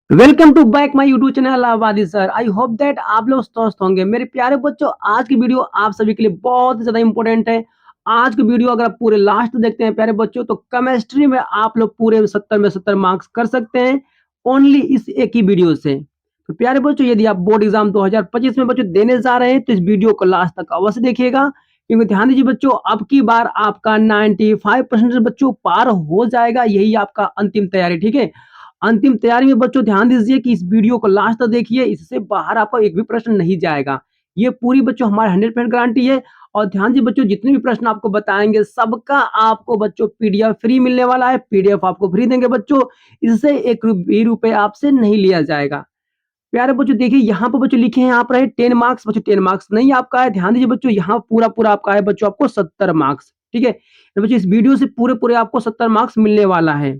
Welcome to back my YouTube channel आबादी sir. I hope that आप लोग स्वस्थ होंगे। मेरे प्यारे बच्चों, आज की वीडियो आप सभी के लिए बहुत ज्यादा इंपॉर्टेंट है। आज की वीडियो अगर आप पूरे लास्ट देखते हैं प्यारे बच्चों, तो केमिस्ट्री में आप लोग पूरे 70 में 70 मार्क्स कर सकते हैं ओनली इस एक ही वीडियो से। तो प्यारे बच्चों, यदि आप बोर्ड एग्जाम 2025 में बच्चों देने जा रहे हैं तो इस वीडियो को लास्ट तक अवश्य देखिएगा, क्योंकि ध्यान दीजिए बच्चों, अब की बार आपका 95% बच्चों पार हो जाएगा। यही आपका अंतिम तैयारी, ठीक है। अंतिम तैयारी में बच्चों ध्यान दीजिए कि इस वीडियो को लास्ट तक देखिए, इससे बाहर आपका एक भी प्रश्न नहीं जाएगा। ये पूरी बच्चों हमारी 100% गारंटी है। और ध्यान दीजिए बच्चों, जितने भी प्रश्न आपको बताएंगे सबका आपको बच्चों पीडीएफ फ्री मिलने वाला है। पीडीएफ आपको फ्री देंगे बच्चों, इससे एक भी रुपए आपसे नहीं लिया जाएगा। प्यारे बच्चों देखिए, यहाँ पर बच्चों लिखे हैं आप रहे 10 मार्क्स। बच्चों 10 मार्क्स नहीं आपका है, ध्यान दीजिए बच्चों, यहाँ पूरा पूरा आपका है बच्चों, आपको 70 मार्क्स, ठीक है। तो बच्चों इस वीडियो से पूरे पूरे आपको 70 मार्क्स मिलने वाला है।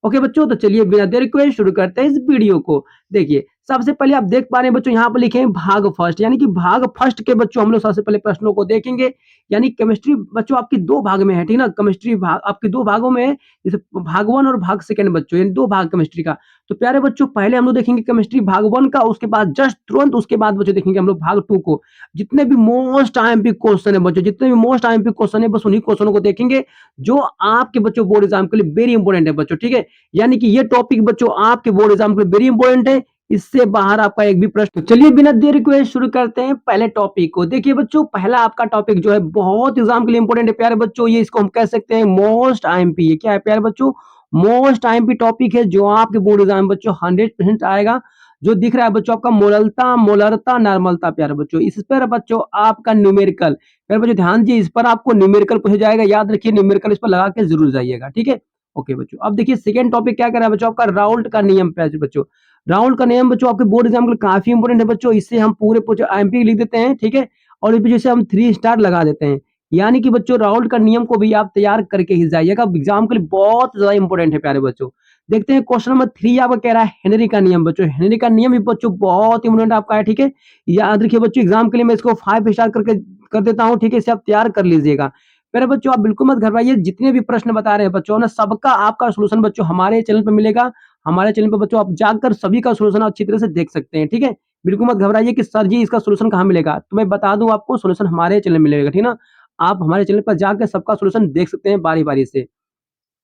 ओके बच्चों, तो चलिए बिना देर के शुरू करते हैं इस वीडियो को। देखिए, सबसे पहले आप देख पा रहे हैं बच्चों, यहाँ पर लिखे हैं भाग फर्स्ट, यानी कि भाग फर्स्ट के बच्चों हम लोग सबसे पहले प्रश्नों को देखेंगे। यानी केमिस्ट्री बच्चों आपकी दो भाग में है, ठीक ना। केमिस्ट्री भाग आपके दो भागों में है, जैसे भाग वन और भाग सेकंड बच्चों, यानी दो भाग केमिस्ट्री का। तो प्यारे बच्चों, पहले हम लोग देखेंगे केमिस्ट्री भाग वन का, उसके बाद जस्ट तुरंत उसके बाद बच्चों देखेंगे हम लोग भाग टू को। जितने भी मोस्ट आईएमपी क्वेश्चन है बच्चों, जितने भी मोस्ट आईएमपी क्वेश्चन है, बस उन्हीं क्वेश्चनों को देखेंगे जो आपके बच्चों बोर्ड एग्जाम के लिए वेरी इंपॉर्टेंट है बच्चों, ठीक है। यानी कि ये टॉपिक बच्चों आपके बोर्ड एग्जाम के लिए वेरी इंपॉर्टेंट है, इससे बाहर आपका एक भी प्रश्न। तो चलिए बिना देरी के शुरू करते हैं पहले टॉपिक को। देखिए बच्चों, पहला आपका टॉपिक जो है बहुत एग्जाम के लिए इंपॉर्टेंट है प्यारे बच्चों। ये इसको हम कह सकते हैं मोस्ट आईएमपी। क्या है प्यारे बच्चों? मोस्ट आईएमपी टॉपिक है, जो आपके बोर्ड एग्जाम में बच्चों 100% आएगा। जो दिख रहा है बच्चों आपका मोललता, मोलरता, नॉर्मलता प्यारे बच्चों, इस पर बच्चों आपका न्यूमेरिकल। प्यारे बच्चों ध्यान दीजिए, इस पर आपको न्यूमेरिकल पूछा जाएगा, याद रखिए न्यूमेरिकल इस पर लगा के जरूर जाइएगा, ठीक है। ओके बच्चों, अब देखिए सेकंड टॉपिक क्या कर रहा है बच्चों, आपका राउल्ट का नियम प्यारे बच्चों। राउल्ट का नियम बच्चों आपके बोर्ड एग्जाम के लिए काफी इंपोर्टेंट है बच्चों, इससे हम पूरे पूरे आईएमपी लिख देते हैं, ठीक है। और इस वजह से हम 3 स्टार लगा देते हैं। यानी कि बच्चों राउल्ट का नियम को भी आप तैयार करके ही जाइएगा, एग्जाम के लिए बहुत ज्यादा इंपॉर्टेंट है प्यारे बच्चों। देखते हैं क्वेश्चन नंबर 3 आपका कह रहा है हेनरी का नियम बच्चों। हेनरी का नियम भी बच्चों बहुत इंपॉर्टेंट आपका है, ठीक है। याद रखिए बच्चों, एग्जाम के लिए मैं इसको 5 स्टार करके कर देता हूँ, ठीक है। इसे आप तैयार कर लीजिएगा। मेरे बच्चों आप बिल्कुल मत घबराइए, जितने भी प्रश्न बता रहे हैं बच्चों ना, सबका आपका सोल्यूशन बच्चों हमारे चैनल पर मिलेगा। हमारे चैनल पर बच्चों आप जाकर सभी का सोल्यूशन अच्छी तरह से देख सकते हैं, ठीक है। बिल्कुल मत घबराइए कि सर जी इसका सोल्यूशन कहाँ मिलेगा, तो मैं बता दूं आपको, सोल्यूशन हमारे चैनल में मिलेगा, ठीक है ना। आप हमारे चैनल पर जाकर सबका सोल्यूशन देख सकते हैं बारी बारी से।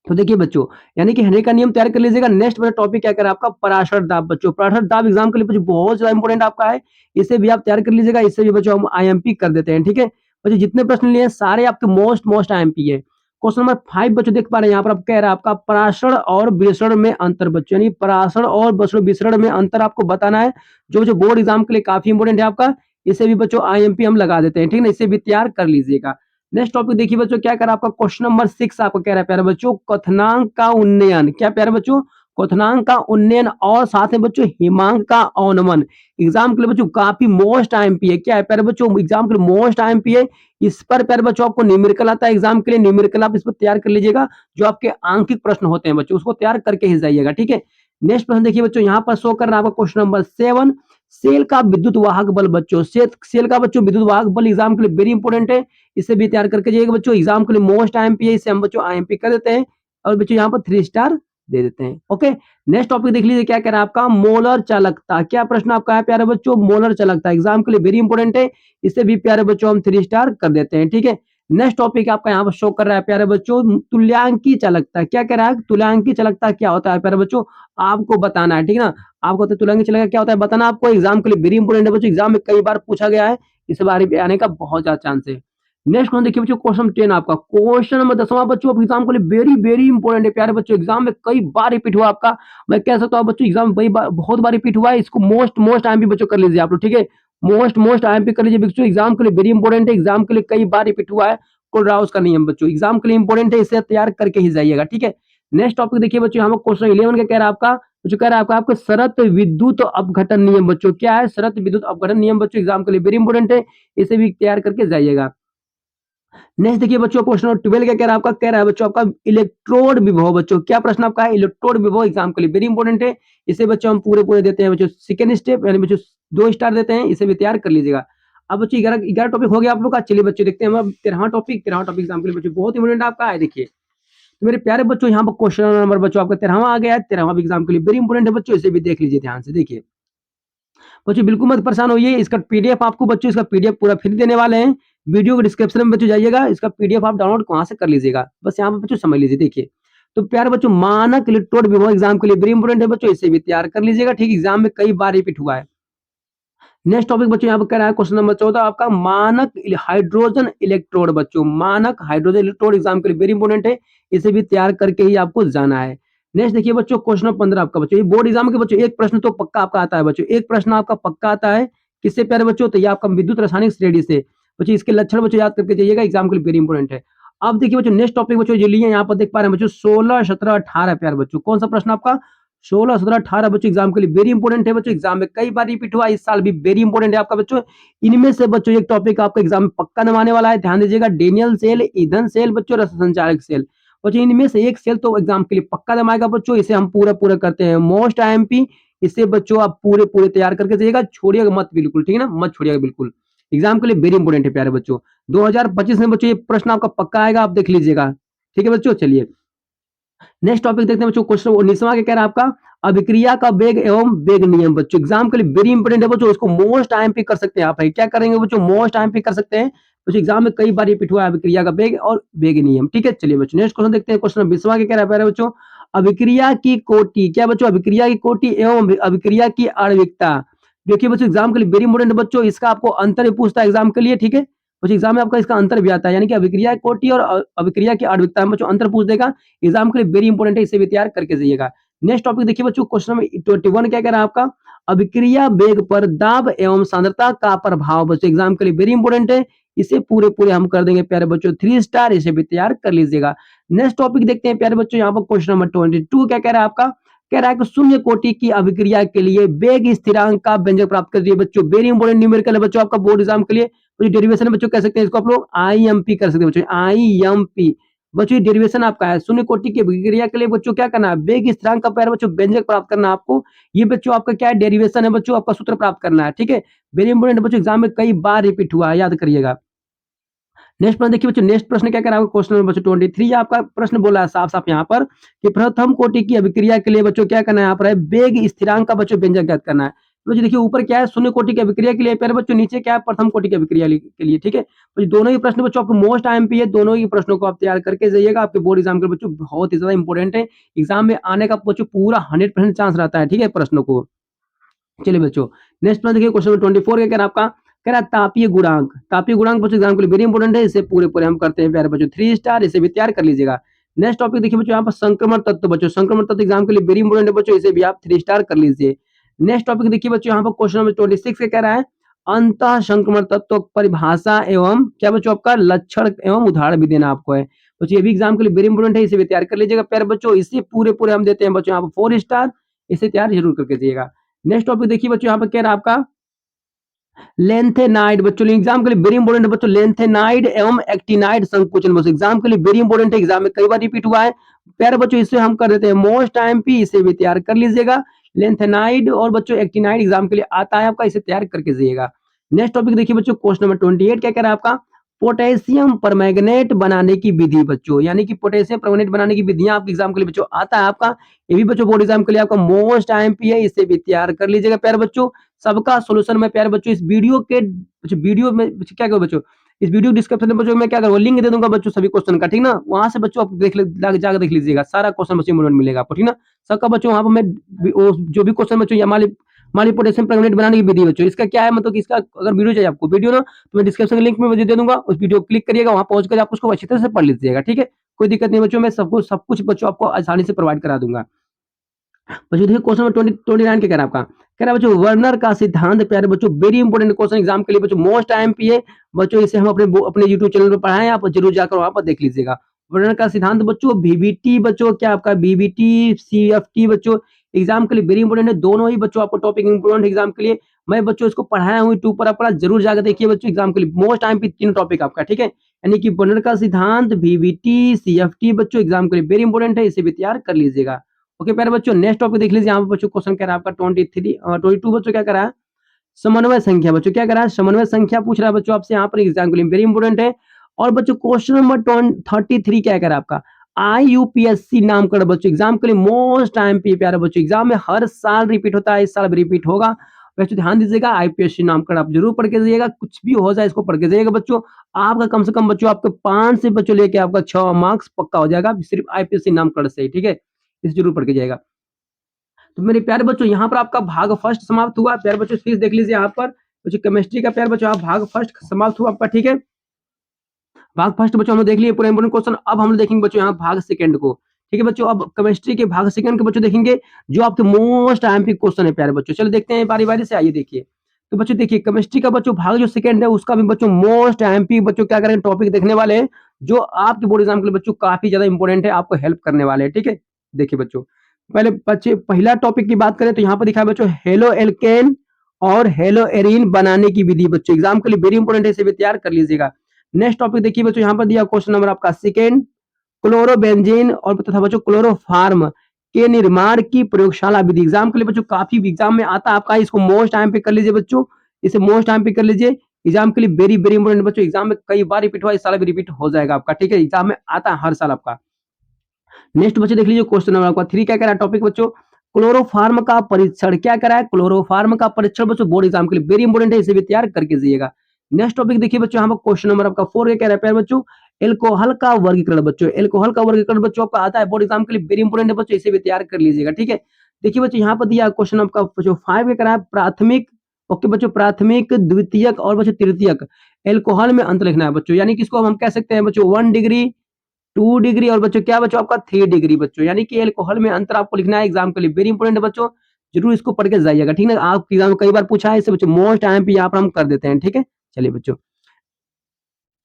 तो देखिए बच्चों, यानी कि हेनरी का नियम तैयार कर लीजिएगा। नेक्स्ट वाला टॉपिक क्या करें आपका, पराशर दाब बच्चों। पराशर दाब एग्जाम के लिए बच्चों बहुत ज्यादा इंपॉर्टेंट आपका है, इसे भी आप तैयार कर लीजिएगा। इससे भी बच्चों हम आईएमपी कर देते हैं, ठीक है। बच्चों जितने प्रश्न लिए हैं सारे आपके मोस्ट मोस्ट आईएमपी है। क्वेश्चन नंबर 5 बच्चों देख पा रहे हैं यहाँ पर, आप कह रहा है आपका पराशर और विसरण में अंतर बच्चों, यानी पराशर और विसरण में अंतर आपको बताना है, जो जो बोर्ड एग्जाम के लिए काफी इंपॉर्टेंट है आपका। इसे भी बच्चों आईएमपी हम लगा देते हैं, ठीक है ना। इसे भी तैयार कर लीजिएगा। नेक्स्ट टॉपिक देखिए बच्चों, क्या करा आपका क्वेश्चन नंबर 6 आपको कह रहा है प्यारे बच्चों, क्वथनांक का उन्नयन। क्या प्यारे बच्चों? क्वथनांक का उन्नयन और साथ में बच्चों हिमांक का अवनमन। एग्जाम के लिए बच्चों काफी मोस्ट आईएमपी है। क्या है प्यारे बच्चों? एग्जाम के लिए मोस्ट आईएमपी है। इस पर प्यारे बच्चों आपको न्यूमेरिकल आता है एग्जाम के लिए, न्यूमेरिकल आप इस पर तैयार कर लीजिएगा। जो आपके आंकिक प्रश्न होते हैं बच्चों, उसको तैयार करके ही जाइएगा, ठीक है। नेक्स्ट प्रश्न देखिए बच्चों, यहाँ पर शो कर रहा है आपका क्वेश्चन नंबर 7, सेल का विद्युत वाहक बल बच्चों। सेल का बच्चों विद्युत वाहक बल एग्जाम के लिए वेरी इंपॉर्टेंट है, इसे भी तैयार करके जाइएगा बच्चों। एग्जाम के लिए मोस्ट आईएमपी है, इसे हम बच्चों आईएमपी कर देते हैं और बच्चों यहाँ पर 3 स्टार दे देते हैं। ओके, नेक्स्ट टॉपिक देख लीजिए, क्या कह रहा है आपका, मोलर चालकता। क्या प्रश्न आपका है प्यारे बच्चों? मोलर चालकता एग्जाम के लिए वेरी इंपॉर्टेंट है, इसे भी प्यारे बच्चों हम 3 स्टार कर देते हैं, ठीक है। नेक्स्ट टॉपिक आपका यहाँ पर शो कर रहा है प्यारे बच्चों, तुल्यांकी चालकता। क्या कह रहा है? तुल्यांकी चालकता क्या होता है प्यारे बच्चों, आपको बताना है, ठीक है ना। आपको तो तुल्यांकी चालकता क्या होता है बताना आपको, एग्जाम के लिए वेरी इंपॉर्टेंट है बच्चों, एग्जाम में कई बार पूछा गया है, इस बार भी आने का बहुत ज्यादा चांस है। नेक्स्ट क्वेश्चन देखिए बच्चों, क्वेश्चन 10 आपका, क्वेश्चन नंबर 10वां बच्चों एग्जाम के लिए वेरी वेरी इंपॉर्टेंट है प्यारे बच्चों, एग्जाम में कई बार रिपीट हुआ आपका। मैं कह सकता हूँ बच्चों एग्जाम में बहुत बार रिपीट हुआ है, इसको मोस्ट मोस्ट आईएमपी बच्चों कर लीजिए आप लोग, ठीक है। मोस्ट मोस्ट आईएमपी कर लीजिए बच्चों, एग्जाम के लिए वेरी इंपॉर्टेंट है, एग्जाम के लिए कई बार रिपीट हुआ है। कोलराउस का नियम बच्चों एग्जाम के लिए इंपॉर्टेंट है, इसे तैयार करके ही जाइएगा, ठीक है। नेक्स्ट टॉपिक देखिए बच्चों, यहाँ क्वेश्चन 11 का कह रहा है आपका, जो कह रहा है आपका शरत विद्युत अपघटन नियम बच्चों। क्या है शरत विद्युत अपघटन नियम बच्चों, एग्जाम के लिए वेरी इंपॉर्टेंट है, इसे भी तैयार करके जाइएगा। नेक्स्ट देखिए बच्चों, क्वेश्चन नंबर 12 क्या कह रहा है आपका, कह रहा है बच्चों आपका इलेक्ट्रोड विभव बच्चों। क्या प्रश्न आपका है? इलेक्ट्रोड विभव एग्जाम के लिए वेरी इंपॉर्टेंट है, इसे बच्चों हम पूरे पूरे देते हैं बच्चों। सेकंड स्टेप यानी बच्चों 2 स्टार देते हैं, इसे भी तैयार कर लीजिएगा। अब बच्चों 11 टॉपिक हो गया आप लोग का। चलिए बच्चों देखते हैं हम अब 13वां टॉपिक। 13वां टॉपिक एग्जाम के लिए बच्चों बहुत इंपॉर्टेंट आपका है, देखिए। तो मेरे प्यारे बच्चों यहाँ पर क्वेश्चन नंबर बच्चों आपका 13वां आ गया है। 13वां एग्जाम के लिए वेरी इंपॉर्टेंट है बच्चों, इसे भी देख लीजिए ध्यान से। देखिए बच्चों बिल्कुल मत परेशान होइए, इसका पीडीएफ आपको बच्चों इसका पीडीएफ पूरा फ्री देने वाले हैं। वीडियो के डिस्क्रिप्शन में बच्चों जाइएगा, इसका पीडीएफ आप डाउनलोड वहां से कर लीजिएगा। बस यहाँ पर बच्चों समझ लीजिए। देखिए तो प्यारे बच्चों मानक इलेक्ट्रोड विभव एग्जाम के लिए वेरी इंपॉर्टेंट है बच्चों, इसे भी तैयार कर लीजिएगा। ठीक, एग्जाम में कई बार रिपीट हुआ है। नेक्स्ट टॉपिक बच्चों यहाँ पर कह रहा है क्वेश्चन नंबर 14 आपका मानक हाइड्रोजन इलेक्ट्रोड बच्चों, मानक हाइड्रोजन इलेक्ट्रोड एग्जाम के लिए वेरी इंपॉर्टेंट है, इसे भी तैयार करके ही आपको जाना है। नेक्स्ट देखिए बच्चों क्वेश्चन नंबर 15 आपका बच्चों, ये बोर्ड एग्जाम के बच्चों एक प्रश्न तो पक्का आपका आता है बच्चों, एक प्रश्न आपका पक्का आता है। किससे प्यारे बच्चों? तो ये आपका विद्युत रासायनिक श्रेणी से बच्चों, इसके लक्षण बच्चों याद करके जाइएगा, एग्जाम के लिए वेरी इंपॉर्टेंट है। अब देखिए बच्चों नेक्स्ट टॉपिक बच्चों जो लिए यहाँ पर देख पा रहे हैं बच्चों 16 17 18 प्यारे बच्चों, कौन सा प्रश्न आपका 16 17 18 बच्चों एग्जाम के लिए वेरी इंपॉर्टेंट है बच्चों, एग्जाम में कई बार रिपीट हुआ, इस साल भी वेरी इंपॉर्टेंट है आपका बच्चों। इनमें से बच्चों एक टॉपिक आपका एग्जाम में पक्का नवाने वाला है, ध्यान दीजिएगा। डेनियल सेल, ईंधन सेल बच्चों, रस संचालक सेल बच्चों, इनमें से एक सेल तो एग्जाम के लिए पक्का नवाएगा बच्चों, इसे हम पूरा पूरा करते हैं मोस्ट आईएमपी। इसे बच्चों आप पूरे पूरे तैयार करके जाइएगा, छोड़िएगा मत बिल्कुल, ठीक है ना, मत छोड़िएगा बिल्कुल। एग्जाम के लिए वेरी इंपॉर्टेंट है प्यारे बच्चों। 2025 में बच्चों ये प्रश्न आपका पक्का आएगा, आप देख लीजिएगा। ठीक है बच्चों, चलिए नेक्स्ट टॉपिक देखते हैं बच्चों। क्वेश्चन 19वां क्या कह रहा है आपका, अभिक्रिया का वेग एवं वेग नियम बच्चों, एग्जाम के लिए वेरी इंपॉर्टेंट है बच्चों, इसको मोस्ट आईएमपी कर सकते हैं आप। क्या करेंगे बच्चों? मोस्ट आईएमपी कर सकते हैं बच्चों, एग्जाम में कई बार रिपीट हुआ है अभिक्रिया का वेग और वेग नियम। ठीक है, चलिए बच्चों नेक्स्ट क्वेश्चन देखते हैं। क्वेश्चन 20वां क्या कह रहा है बच्चों, अभिक्रिया की कोटि, क्या बच्चों? अभिक्रिया की कोटि एवं अभिक्रिया की आणविकता। देखिए बच्चों एग्जाम के लिए वेरी इंपॉर्टेंट है बच्चों, इसका आपको अंतर भी पूछता है एग्जाम के लिए। ठीक है बच्चों, एग्जाम में आपका इसका अंतर भी आता है, यानी कि अभिक्रिया की कोटि और अभिक्रिया की आणविकता में बच्चों अंतर पूछ देगा, एग्जाम के लिए वेरी इंपॉर्टेंट है, इसे भी तैयार करके जाइएगा। नेक्स्ट टॉपिक देखिए बच्चों, क्वेश्चन नंबर 21 क्या कह रहा है आपका, अभिक्रिया वेग पर दाब एवं सांद्रता का प्रभाव बच्चों, एग्जाम के लिए वेरी इंपॉर्टेंट है, इसे पूरे पूरे हम कर देंगे प्यारे बच्चों 3 स्टार, इसे भी तैयार कर लीजिएगा। नेक्स्ट टॉपिक देखते हैं प्यारे बच्चों, यहाँ पर क्वेश्चन नंबर 22 क्या कह रहा है आपका, कह रहा है कि शून्य कोटि की अभिक्रिया के लिए वेग स्थिरांक का व्यंजक प्राप्त करिए बच्चों, वेरी इंपॉर्टेंट न्यूमेरिकल है बच्चों आपका बोर्ड एग्जाम के लिए। डेरिवेशन बच्चों कह सकते हैं इसको आप लोग आईएमपी कर सकते हैं बच्चों, आईएमपी बच्चों, ये डेरिवेशन आपका है। शून्य कोटि की अभिक्रिया के लिए बच्चों क्या करना है, वेग स्थिरांक का प्यारे बच्चों व्यंजक प्राप्त करना है आपको। ये बच्चों आपका क्या है, डेरिवेशन है बच्चों, आपका सूत्र प्राप्त करना है। ठीक है, वेरी इंपॉर्टेंट बच्चों, एग्जाम में कई बार रिपीट हुआ है, याद करिएगा। नेक्स्ट प्रश्न देखिए बच्चों, नेक्स्ट प्रश्न क्या करा क्वेश्चन नंबर 23 आपका प्रश्न बोला है साफ साफ यहाँ पर कि प्रथम कोटि की अभिक्रिया के लिए बच्चों क्या करना है, यहाँ पर है वेग स्थिरांक का बच्चों व्यंजक ज्ञात करना है। तो देखिए ऊपर क्या है शून्य कोटि की अभिक्रिया के लिए प्यारे बच्चों, नीचे क्या है प्रथम कोटि की अभिक्रिया के लिए। ठीक है, तो दोनों ही प्रश्न बच्चों आपको मोस्ट आईएमपी है, दोनों ही प्रश्नों को आप तैयार करके जाइएगा, आपके बोर्ड एग्जाम के बच्चों बहुत ही ज्यादा इंपॉर्टेंट है, एग्जाम में आने का बच्चों पूरा 100% चांस रहता है। ठीक है, प्रश्नों को चलिए बच्चों नेक्स्ट प्रश्न देखिए, क्वेश्चन 24 क्या कह रहा है आपका, कह रहा है तापीय गुणांक, तापीय गुणांक बच्चों एग्जाम के लिए वेरी इंपॉर्टेंट है, इसे पूरे पूरे हम करते हैं प्यारे बच्चों 3 स्टार, इसे भी तैयार कर लीजिएगा। नेक्स्ट टॉपिक देखिए बच्चों, यहाँ पर संक्रमण तत्व बच्चों, संक्रमण तत्व एग्जाम के लिए वेरी इंपॉर्टेंट है बच्चों, इसे भी आप 3 स्टार कर लीजिए। नेक्स्ट टॉपिक देखिए बच्चों, यहाँ पर क्वेश्चन नंबर 26 क्या कह रहा है, अंत संक्रमण तत्व परिभाषा एवं क्या बच्चों आपका लक्षण एवं उदाहरण भी देना आपको है बच्चों, ये भी एग्जाम के लिए वेरी इंपॉर्टेंट है, इसे भी तैयार कर लीजिएगा प्यारे बच्चों, इसे पूरे पूरे हम देते हैं बच्चों यहाँ पर 4 स्टार, इसे तैयार जरूर करके दिएगा। नेक्स्ट टॉपिक देखिए बच्चों, यहाँ पर कह रहा है आपका लेंथेनाइड बच्चों, एग्जाम के लिए वेरी इंपॉर्टेंट है बच्चों, लेंथेनाइड एवं एक्टिनाइड संकुचन बच्चों, एग्जाम के लिए वेरी इंपॉर्टेंट है, एग्जाम में कई बार रिपीट हुआ है प्यारे बच्चों, इसे हम कर देते हैं मोस्ट आईएमपी, इसे भी तैयार कर लीजिएगा। लेंथेनाइड और बच्चों एक्टिनाइड एग्जाम के लिए आता है आपका, इसे तैयार करके जाइएगा। नेक्स्ट टॉपिक देखिए बच्चों, क्वेश्चन नंबर 28 क्या कह रहा है आपका, पोटेशियम परमैंगनेट बनाने की विधि बच्चों, यानी कि पोटेशियम परमैंगनेट बनाने की विधियां आपके एग्जाम के लिए बच्चों आता है आपका, ये भी बच्चों बोर्ड एग्जाम के लिए आपका मोस्ट आईएमपी है, इसे भी तैयार कर लीजिएगा प्यारे बच्चों। सबका सॉल्यूशन में प्यारे बच्चों इस वीडियो के वीडियो में क्या करो बच्चों, इस वीडियो डिस्क्रिप्शन में बच्चों मैं क्या करूँगा लिंक दे दूंगा बच्चों सभी क्वेश्चन का, ठीक ना, वहां से बच्चों आप जाकर देख लीजिएगा, सारा क्वेश्चन बच्चों में मिलेगा आपको, ठीक ना। सबका बच्चों वहां पर मैं जो भी क्वेश्चन बच्चों या माली पोटेशियम परमानेंट बनाने की विधि बच्चों, इसका क्या है मतलब कि इसका अगर वीडियो चाहिए आपको वीडियो ना, तो मैं डिस्क्रिप्शन लिंक में वीडियो दे दूंगा, उस वीडियो को क्लिक करिएगा, वहां पहुंच कर आप उसको अच्छी तरह से पढ़ लीजिएगा। ठीक है, कोई दिक्कत नहीं बच्चों, मैं सब कुछ बच्चों आपको आसानी से प्रोवाइड करा दूंगा। बच्चों देखिए क्वेश्चन नंबर 29 क्या कह रहा है आपका, कह रहा है बच्चों वर्नर का सिद्धांत प्यारे बच्चों वेरी इंपॉर्टेंट क्वेश्चन एग्जाम के लिए बच्चों, मोस्ट आईएमपी है बच्चों, इसे हम अपने यूट्यूब चैनल पर पढ़ाएं, आप जरूर जाकर वहां पर देख लीजिएगा। वर्नर का सिद्धांत बच्चों बीबीटी बच्चों, क्या आपका बीबीटी सीएफटी बच्चों, एग्जाम के लिए वेरी इंपॉर्टेंट है, दोनों ही बच्चों आपको टॉपिक इंपॉर्टेंट एग्जाम के लिए, मैं बच्चों इसको पढ़ाया हूँ यूट्यूब पर, आप जरूर जाकर देखिए बच्चों, एग्जाम के लिए मोस्ट आईएमपी 3 टॉपिक आपका, ठीक है, यानी कि वर्नर का सिद्धांत बीबीटी सीएफटी बच्चों, एग्जाम के लिए वेरी इंपॉर्टेंट है, इसे भी तैयार कर लीजिएगा। ओके प्यारे बच्चों नेक्स्ट टॉपिक देख लीजिए, यहाँ पे बच्चों क्वेश्चन कह रहा है आपका 22 बच्चों क्या करा है, समन्वय संख्या बच्चों, क्या करा है समन्वय संख्या पूछ रहा है बच्चों आपसे यहाँ पर एग्जाम के लिए वेरी इंपॉर्टेंट है। और बच्चों क्वेश्चन नंबर 33 क्या करा आपका, IUPSC नामकरण बच्चों एग्जाम के लिए मोस्ट IMP प्यारे बच्चों, एग्जाम में हर साल रिपीट होता है, इस साल भी रिपीट होगा। वैसे ध्यान दीजिएगा, IPSC नामकरण आप जरूर पढ़ के जाइएगा, कुछ भी हो जाए इसको पढ़ के जाइएगा बच्चों। आपका कम से कम बच्चों आपके 5 से बच्चों लेके आपका 6 मार्क्स पक्का हो जाएगा सिर्फ IPSC नामकरण से ही, ठीक है। इसे जरूर पढ़ के जाइएगा। तो मेरे प्यारे बच्चों यहाँ पर आपका भाग फर्स्ट समाप्त हुआ। प्यारे बच्चों प्लीज देख लीजिए यहाँ पर बच्चों केमिस्ट्री का प्यारे बच्चों भाग फर्स्ट समाप्त हुआ आपका, ठीक है। भाग फर्स्ट बच्चों हमने देख लिए पूरा इंपोर्टेंट क्वेश्चन। अब हम देखेंगे बच्चों यहाँ भाग सेकंड को, ठीक है बच्चों। अब केमिस्ट्री के भाग सेकंड के बच्चों देखेंगे जो आपके मोस्ट आईएमपी क्वेश्चन है प्यारे बच्चों। चलो देखते हैं बारी बारी से, आइए देखिए। तो बच्चों देखिए केमिस्ट्री का बच्चों भाग जो सेकंड है उसका भी बच्चों मोस्ट आईएमपी बच्चों क्या करेंगे टॉपिक देखने वाले हैं जो आपके बोर्ड एग्जाम के लिए बच्चों काफी ज्यादा इंपॉर्टेंट है, आपको हेल्प करने वाले हैं, ठीक है। देखिए बच्चों पहले बच्चे पहला टॉपिक की बात करें तो यहाँ पर दिखा है बच्चों हेलो एल्केन और हेलो एरीन बनाने की विधि बच्चों, एग्जाम के लिए वेरी इंपॉर्टेंट है, इसे भी तैयार कर लीजिएगा। नेक्स्ट टॉपिक देखिए बच्चों यहाँ पर दिया क्वेश्चन नंबर आपका सेकेंड, क्लोरोबेंजीन और तथा बच्चों क्लोरोफार्म के निर्माण की प्रयोगशाला विधि, एग्जाम के लिए बच्चों काफी एग्जाम में आता है आपका, इसको मोस्ट टाइम पे कर लीजिए बच्चों, इसे मोस्ट टाइम पे कर लीजिए। एग्जाम के लिए वेरी वेरी इंपॉर्टेंट बच्चों, एग्जाम में कई बार रिपीट हुआ, इस साल भी रिपीट हो जाएगा आपका, ठीक है। एग्जाम में आता है हर साल आपका। नेक्स्ट बच्चे देख लीजिए क्वेश्चन नंबर आपका 3 क्या कह रहा है टॉपिक बच्चों, क्लोरोफार्म का परीक्षण क्या करा है, क्लोरोफार्म का परीक्षण बच्चों बोर्ड एग्जाम के लिए वेरी इंपॉर्टेंट है, इसे भी तैयार करके जाइएगा। नेक्स्ट टॉपिक देखिए बच्चों यहाँ पर क्वेश्चन नंबर आपका 4 क्या कह रहा है प्यारे बच्चों, एल्कोहल का वर्गीकरण बच्चों, एल्कोहल का वर्गीकरण बच्चों आपका आता है बोर्ड एग्जाम के लिए वेरी इंपॉर्टेंट है बच्चों, इसे भी तैयार कर लीजिएगा, ठीक है। देखिए बच्चों यहाँ पर दिया क्वेश्चन आपका बच्चों 5 क्या कह रहा है, प्राथमिक, ओके बच्चों प्राथमिक द्वितीयक और बच्चों तृतीयक एल्कोहल में अंतर लिखना है बच्चों, यानी कि इसको हम कह सकते हैं बच्चों 1 डिग्री 2 डिग्री और बच्चों क्या बच्चों आपका 3 डिग्री बच्चों, यानी कि एल्कोहल में अंतर आपको लिखना है, एग्जाम के लिए वेरी इंपॉर्टेंट है बच्चों, जरूर इसको पढ़ के जाइएगा, ठीक है। आप एग्जाम में कई बार पूछा है इसे बच्चों मोस्ट आईएमपी यहाँ पर हम कर देते हैं, ठीक है। चलिए बच्चों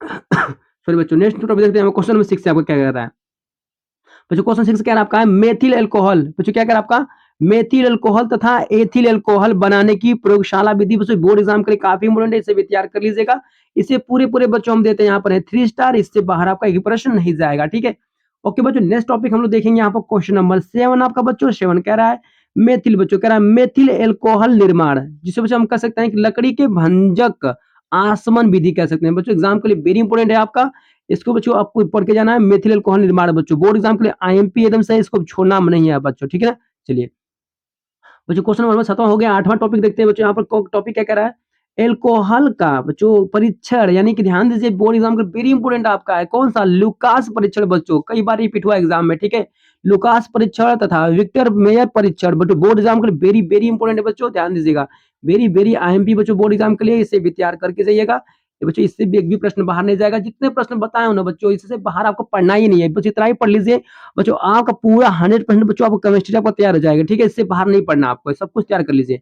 सॉरी बच्चों नेक्स्ट टॉपिक देखते हैं, क्वेश्चन नंबर 6 से आपको क्या कह रहा है बच्चों, क्वेश्चन 6 क्या है आपका, मेथिल अल्कोहल बच्चों क्या कह रहा है आपका, मेथिल अल्कोहल तथा एथिल अल्कोहल बनाने की प्रयोगशाला विधि बच्चों बोर्ड एग्जाम के लिए काफी इंपॉर्टेंट है, इसे भी तैयार कर लीजिएगा। इसे पूरे पूरे बच्चों हम देते हैं यहाँ पर है 3 स्टार, इससे बाहर आपका एक प्रश्न नहीं जाएगा, ठीक है। ओके बच्चों नेक्स्ट टॉपिक हम लोग देखेंगे यहाँ पर क्वेश्चन नंबर 7 आपका बच्चों, 7 कह रहा है मेथिल बच्चों कह रहा है मेथिल एल्कोहल निर्माण, जिसे बच्चों हम कह सकते हैं कि लकड़ी के भंजक आसमन विधि कह सकते हैं बच्चों, एग्जाम के लिए वेरी इंपॉर्टेंट है आपका, इसको बच्चों आपको पढ़ के जाना है, मेथिल अल्कोहल निर्माण बच्चों बोर्ड एग्जाम के लिए आईएमपी एकदम से इसको छोड़ना नहीं है बच्चों, ठीक है ना। चलिए बच्चों क्वेश्चन नंबर 7 हो गया, 8वां टॉपिक देखते हैं बच्चों, यहाँ पर टॉपिक क्या कह रहा है, एल्कोहल का बच्चों परीक्षण, यानी कि ध्यान दीजिए बोर्ड एग्जाम का वेरी इंपॉर्टेंट आपका है कौन सा, लुकास परीक्षण बच्चों, कई बार रिपीट हुआ एग्जाम में, ठीक है। लुकास परीक्षण तथा विक्टर मेयर परीक्षण बच्चों बोर्ड एग्जाम के लिए वेरी वेरी इंपॉर्टेंट है बच्चों, ध्यान दीजिएगा, वेरी वेरी आईएमपी बच्चों बोर्ड एग्जाम के लिए, इसे भी तैयार करके जाइएगा। ये बच्चों इससे भी एक भी प्रश्न बाहर नहीं जाएगा, जितने प्रश्न बताए हो ना बच्चों इससे बाहर आपको पढ़ना ही नहीं है बच्चों, इतना ही पढ़ लीजिए बच्चों, आपका पूरा 100% बच्चों आपको केमिस्ट्री आपका तैयार हो जाएगा, ठीक है। इससे बाहर नहीं पढ़ना आपको, सब कुछ तैयार कर लीजिए,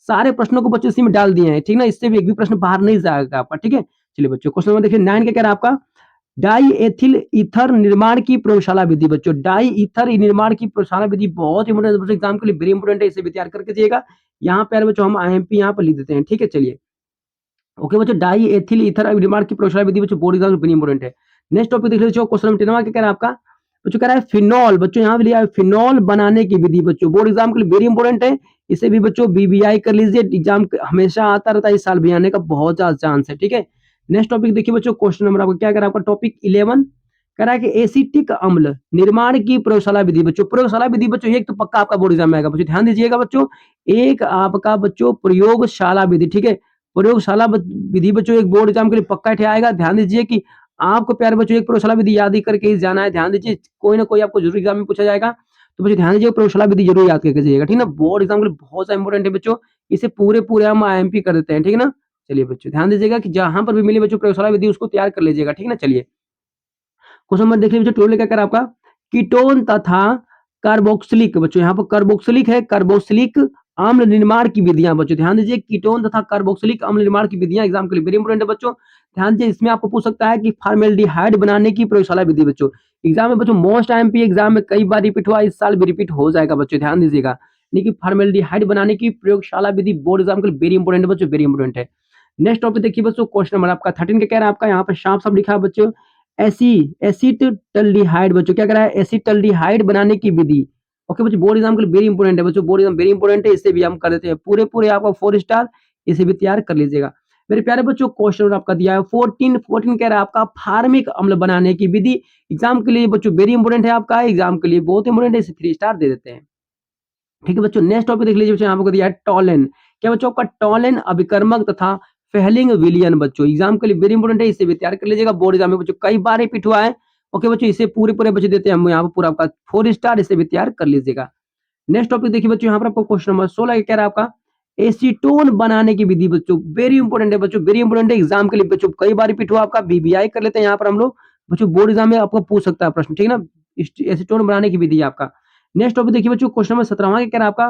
सारे प्रश्नों को बच्चों इसी में डाल दिए हैं, ठीक ना, इससे भी एक भी प्रश्न बाहर नहीं जाएगा आपका, ठीक है। चलिए बच्चों क्वेश्चन नंबर देखिए 9 क्या कह रहा है आपका, डाई एथिल ईथर निर्माण की प्रयोगशाला विधि बच्चों, डाई ईथर निर्माण की प्रयोगशाला विधि बहुत इंपॉर्टेंट बच्चों, एग्जाम के लिए वेरी इंपॉर्टेंट है, इसे भी तैयार करके दिएगा। यहाँ पे बच्चों हम आईएमपी यहाँ पर लिख देते हैं, ठीक है। चलिए ओके बच्चों डाई एथिल ईथर निर्माण की प्रयोगशाला विधि बच्चों बोर्ड एग्जाम में वेरी इंपॉर्टेंट है। नेक्स्ट टॉपिक देख लीजिए क्वेश्चन नंबर 10 क्या कह रहा है आपका, बच्चों कह रहा है फिनॉल बच्चों, यहाँ पे लिया है फिनॉल बनाने की विधि बच्चों, बोर्ड एग्जाम के लिए वेरी इंपॉर्टेंट है, इसे भी बच्चों बीबीआई कर लीजिए, एग्जाम हमेशा आता रहता है, इस साल भी आने का बहुत ज्यादा चांस है, ठीक है। नेक्स्ट टॉपिक देखिए बच्चों क्वेश्चन नंबर आपका क्या कह रहा है आपका टॉपिक 11 कह रहा है कि एसिटिक अम्ल निर्माण की प्रयोगशाला विधि बच्चों, प्रयोगशाला विधि बच्चों एक तो पक्का आपका बोर्ड एग्जाम में आएगा बच्चों, ध्यान दीजिएगा बच्चों, एक आपका बच्चों प्रयोगशाला विधि, ठीक है। प्रयोगशाला विधि बच्चों एक बोर्ड एग्जाम के लिए पक्का आएगा, ध्यान दीजिए कि आपको प्यारे बच्चों एक प्रयोगशाला विधि याद ही करके ही जाना है, ध्यान दीजिए कोई ना कोई आपको जरूर एग्जाम में पूछा जाएगा, तो बच्चों ध्यान दीजिए प्रयोगशाला विधि जरूर याद करके जाइएगा, ठीक है ना, बोर्ड एग्जाम के लिए बहुत ज्यादा इंपॉर्टेंट है बच्चों, इसे पूरे पूरे हम आईएमपी कर देते हैं, ठीक है ना। चलिए बच्चों ध्यान दीजिएगा कि जहां पर भी मिले बच्चों प्रयोगशाला विधि उसको तैयार कर लीजिएगा, ठीक है ना। चलिए क्वेश्चन नंबर देख लीजिए 12 क्या कर आपका, कीटोन तथा कार्बोक्सिलिक बच्चों, यहाँ पर कार्बोक्सिलिक है, कार्बोक्सिलिक अम्ल निर्माण की विधियां बच्चों, ध्यान दीजिए कीटोन तथा कार्बोक्सिलिक अम्ल निर्माण की विधियां एग्जाम के लिए वेरी इंपॉर्टेंट है बच्चों, ध्यान दीजिए इसमें आपको पूछ सकता है कि फॉर्मेल्डिहाइड बनाने की प्रयोगशाला विधि बच्चों, एग्जाम में बच्चों मोस्ट आईएमपी एग्जाम में कई बार रिपीट हुआ, इस साल भी रिपीट हो जाएगा बच्चों, ध्यान दीजिएगा, यानी कि फॉर्मेल्डिहाइड बनाने की प्रयोगशाला विधि बोर्ड एग्जाम के लिए वेरी इंपॉर्टेंट है बच्चों, वेरी इंपॉर्टेंट है। नेक्स्ट टॉपिक देखिए बच्चों क्वेश्चन नंबर आपका 13 क्या कह रहा है आपका, यहाँ पर साफ साफ लिखा है बच्चों एसिटल्डिहाइड बच्चों क्या कह रहा है, एसिटल्डिहाइड बनाने की विधि, ओके बच्चों बोर्ड एग्जाम के लिए वेरी इंपॉर्टेंट है बच्चों, बोर्ड एग्जाम वेरी इंपॉर्टेंट है, इसे भी हम कर देते हैं पूरे पूरे आपका 4 स्टार, इसे भी तैयार कर लीजिएगा। मेरे प्यारे बच्चों क्वेश्चन आपका दिया है 14 कह रहा है आपका फार्मिक अम्ल बनाने की विधि। एग्जाम के लिए बच्चों वेरी इंपॉर्टेंट है, आपका एग्जाम के लिए बहुत इंपॉर्टेंट है, इसे 3 स्टार दे देते हैं। ठीक है बच्चों, नेक्स्ट टॉपिक देख लीजिए बच्चों, यहाँ पर दिया है टॉलेन। क्या बच्चों आपका टॉलेन अभिकर्मक तथा फेहलिंग विलियन बच्चों एग्जाम के लिए वेरी इंपॉर्टेंट है, इसे भी तैयार कर लीजिएगा, बोर्ड एग्जाम में बच्चों कई बार रिपीट हुआ है। ओके बच्चों, इसे पूरे पूरे बच्चे देते हैं हम यहाँ पर पूरा आपका 4 स्टार, इसे भी तैयार कर लीजिएगा। नेक्स्ट टॉपिक देखिए बच्चों, यहाँ पर आपको क्वेश्चन नंबर 16 कह रहा है आपका एसीटोन बनाने की विधि बच्चों, वेरी इंपॉर्टेंट है बच्चों, वेरी इंपॉर्टेंट है एग्जाम के लिए बच्चों, कई बार रिपीट हुआ आपका, बीबीआई कर लेते हैं यहाँ पर हम लोग बच्चों, बोर्ड एग्जाम में आपको पूछ सकता है प्रश्न, ठीक है ना। एसीटोन बनाने की विधि आपका। नेक्स्ट टॉपिक देखिए बच्चों, क्वेश्चन नंबर 17 कह रहा है आपका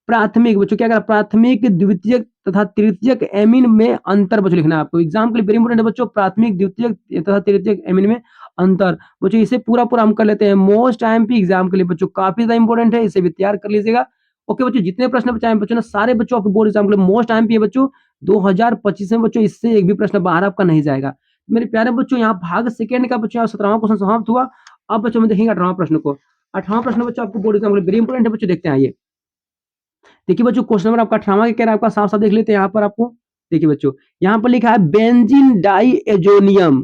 प्राथमिक बच्चों, क्या कह रहा है प्राथमिक द्वितीयक तथा तृतीयक एमीन में अंतर बच्चों लिखना है आपको, एग्जाम के लिए वेरी इंपॉर्टेंट है बच्चों, प्राथमिक द्वितीयक तथा तृतीयक एमीन में अंतर बच्चों, इसे पूरा पूरा हम कर लेते हैं, मोस्ट आईएमपी एग्जाम के लिए बच्चों काफी ज्यादा इंपॉर्टेंट है, इसे भी तैयार कर लीजिएगा। ओके बच्चों, जितने प्रश्न बचाए हैं बच्चों ना, सारे बच्चों आपके बोर्ड एग्जाम के लिए मोस्ट आईएमपी है बच्चों 2025 में बच्चों, इससे एक भी प्रश्न बाहर आपका नहीं जाएगा। मेरे प्यारे बच्चों, यहाँ भाग सेकंड का बच्चों 17वां क्वेश्चन समाप्त हुआ। अब बच्चों हम देखेंगे 18वां प्रश्न को। 18वां प्रश्न बच्चों आपको बोर्ड एग्जाम के लिए वेरी इंपॉर्टेंट है बच्चों, देखते हैं आइए। देखिए बच्चों, क्वेश्चन नंबर आपका 18वां कह रहा है आपका, साफ साफ देख लेते हैं यहाँ पर आपको। देखिए बच्चों, यहाँ पर लिखा है बेंजीन डाई एजोनियम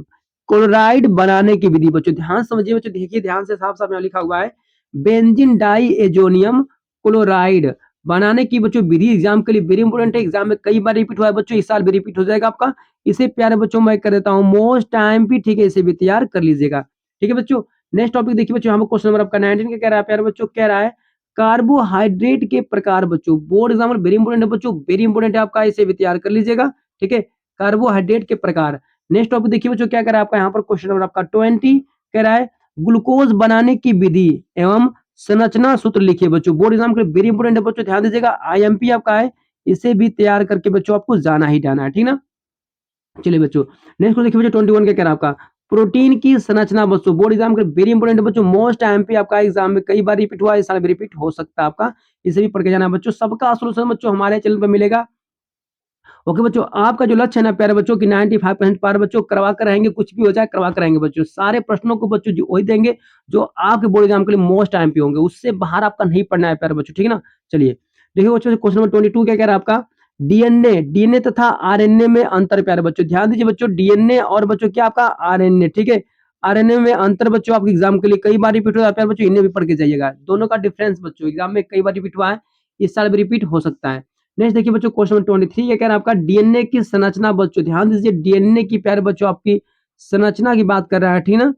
क्लोराइड बनाने की विधि बच्चों, ध्यान समझिए बच्चों, देखिए ध्यान से, साफ साफ यहाँ लिखा हुआ है बेंजीन डाई एजोनियम क्लोराइड बनाने की बच्चों विधि, एग्जाम के लिए वेरी इंपॉर्टेंट है, एग्जाम में कई बार रिपीट हुआ है बच्चों, इस साल भी रिपीट हो जाएगा आपका, इसे प्यारे बच्चों मैं कर देता हूँ मोस्ट टाइम भी, ठीक है, इसे भी तैयार कर लीजिएगा। ठीक है बच्चों, नेक्स्ट टॉपिक देखिए बच्चों, यहाँ पर क्वेश्चन नंबर आपका 19 का कह रहा है प्यारे बच्चों, कह रहा है कार्बोहाइड्रेट के प्रकार बच्चों, बोर्ड एग्जाम वेरी इंपॉर्टेंट है बच्चों, वेरी इंपॉर्टेंट है आपका, इसे भी तैयार कर लीजिएगा। ठीक है, कार्बोहाइड्रेट के प्रकार। नेक्स्ट टॉपिक देखिए बच्चों, क्या कह रहा है आपका, यहाँ पर क्वेश्चन नंबर आपका 20 कह रहा है ग्लूकोज बनाने की विधि एवं संरचना सूत्र लिखिए बच्चों, बोर्ड एग्जाम के लिए वेरी इंपॉर्टेंट है बच्चों, ध्यान दीजिएगा, आईएमपी आपका है, इसे भी तैयार करके बच्चों आपको जाना ही जाना है, ठीक ना। चलिए बच्चों, नेक्स्ट को देखिए बच्चों 21 क्या कह रहा है आपका प्रोटीन की संरचना बच्चों, बोर्ड एग्जाम के वेरी इंपॉर्टेंट है बच्चों, मोस्ट आईएमपी आपका, एग्जाम में कई बार रिपीट हुआ है, इस साल भी रिपीट हो सकता है आपका, इसे भी पढ़ के जाना है बच्चों, सबका सोल्यूशन बच्चों हमारे चैनल पर मिलेगा। ओके बच्चों, आपका जो लक्ष्य है ना प्यारे बच्चों की 95% पार बच्चों करवा कर रहेंगे, कुछ भी हो जाए करवा कर रहेंगे बच्चों, सारे प्रश्नों को बच्चों जो वही देंगे जो आपके बोर्ड एग्जाम के लिए मोस्ट आईएमपी होंगे, उससे बाहर आपका नहीं पढ़ना है प्यारे बच्चों, ठीक है ना। चलिए देखिए बच्चों, क्वेश्चन नंबर 22 क्या कह रहा है आपका डीएनए तथा आरएनए में अंतर, प्यारे बच्चों ध्यान दीजिए बच्चों, डीएनए और बच्चों क्या आपका आरएनए, ठीक है, आरएनए में अंतर बच्चों आपके एग्जाम के लिए कई बार रिपीट हो जाता है बच्चों, इन्हें भी पढ़ के जाइएगा, दोनों का डिफरेंस बच्चों एग्जाम में कई बार रिपीट हुआ है, इस साल भी रिपीट हो सकता है। नेक्स्ट देखिए बच्चों, क्वेश्चन नंबर 23 ये कह रहा है आपका डीएनए की संरचना बच्चों, ध्यान दीजिए डीएनए की प्यारे बच्चों आपकी संरचना की बात कर रहा है, ठीक ना।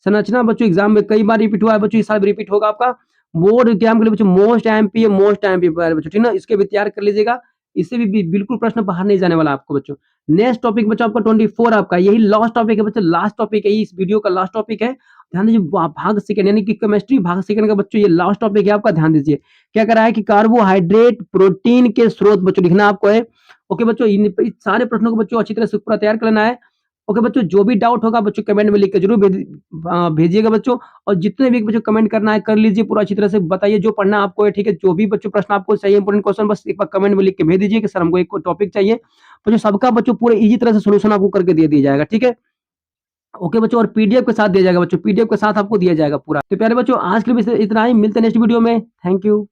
संरचना बच्चों एग्जाम में कई बार रिपीट हुआ है बच्चों, इस साल भी रिपीट होगा आपका, बोर्ड एग्जाम के लिए बच्चों मोस्ट आईएमपी है, मोस्ट आईएमपी प्यारे बच्चों, ठीक ना, इसके भी तैयार कर लीजिएगा, इससे भी बिल्कुल प्रश्न बाहर नहीं जाने वाला आपको बच्चों। नेक्स्ट टॉपिक बच्चों आपका 24 आपका, यही लास्ट टॉपिक है बच्चों, लास्ट टॉपिक है, इस वीडियो का लास्ट टॉपिक है, ध्यान दीजिए, भाग सेकंड यानी कि केमिस्ट्री भाग सेकंड का बच्चों ये लास्ट टॉपिक है आपका, ध्यान दीजिए। क्या कर रहा है कि कार्बोहाइड्रेट प्रोटीन के स्रोत बच्चों लिखना आपको है। ओके बच्चों, इन सारे प्रश्नों को बच्चों अच्छी तरह से पूरा तैयार कर लेना है। ओके बच्चों, जो भी डाउट होगा बच्चों कमेंट में लिख के जरूर भेजिएगा बच्चों, और जितने भी बच्चों कमेंट करना है कर लीजिए, पूरा अच्छी तरह से बताइए जो पढ़ना आपको है, ठीक है, जो भी बच्चों प्रश्न आपको चाहिए इंपोर्टेंट क्वेश्चन, बस एक बार कमेंट में लिख के भेज दीजिए कि सर हमको एक टॉपिक चाहिए, बच्चों सबका बच्चों पूरे इजी तरह से सोल्यूशन आपको करके दे दिया जाएगा, ठीक है। ओके बच्चों, और पीडीएफ के साथ दिया जाएगा बच्चों, पीडीएफ के साथ आपको दिया जाएगा पूरा। तो प्यारे बच्चों, आज के लिए इतना ही, मिलते हैं नेक्स्ट वीडियो में, थैंक यू।